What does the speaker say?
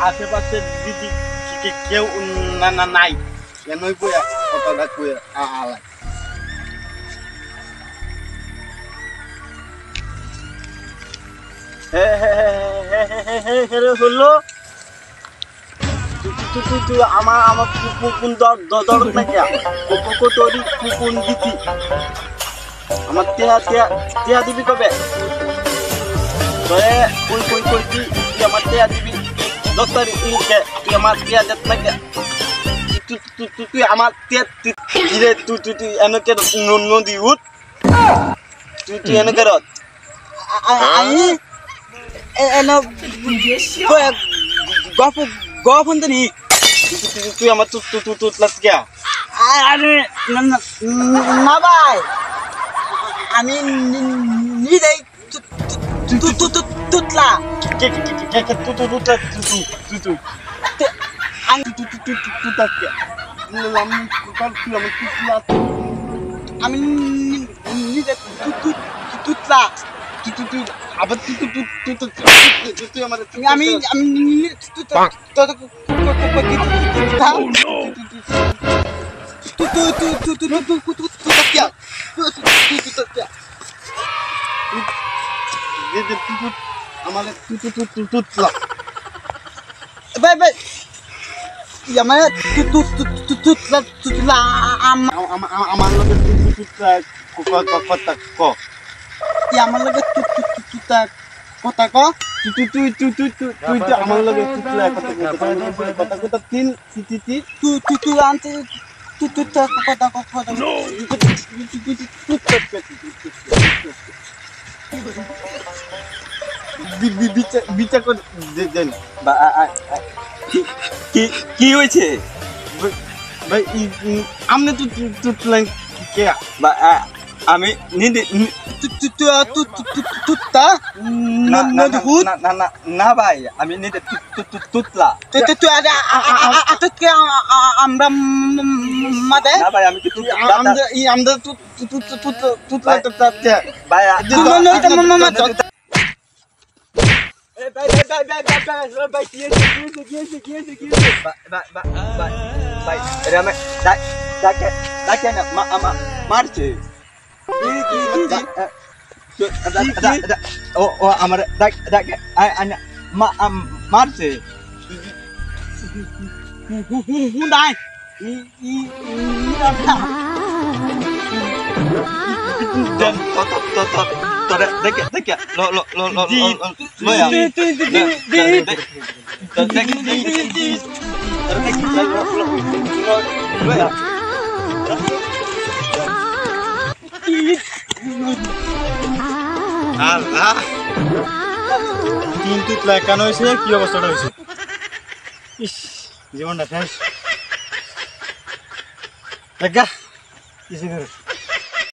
আশেপাশে দিদি কেউ না না নাই কেনই কইয়া কথাটা কইয়া আলাই হলো তুই আমার কোন দরদ নাকি তোরই কোন দিতি আমার তেয়া দিবি কবে কই তুই আমার তেয়া দিবি 10 তারিখ তুই আমার তেয়া দেখ নাকি তুই আমার তেয়া তুই এনেকে নদী উঠ তুই এনেকে রত গফন তো নি তুই আমার তুতলাস গিয়া আরে না ভাই আমি নিজেই তুতলা আমি নিজে তুতলা আবার তুই আমার আমি আমার আমার লগে কথা ক তুই আমার লগে কথা তিন তুই আনতে তুই কথা বিচার করে দেন কি হয়েছে ভাই আমনে তুই কে বা আমি না ভাই আমি তুতলা আমরা মাদে না ভাই আমি আমরা তুতলা ভাই মারছে ও আমার মারছে দেখে তিন তুতলা কেন হয়েছে কি অবস্থাটা হয়েছে ইস জীবনটা শেষ দেখা কিছু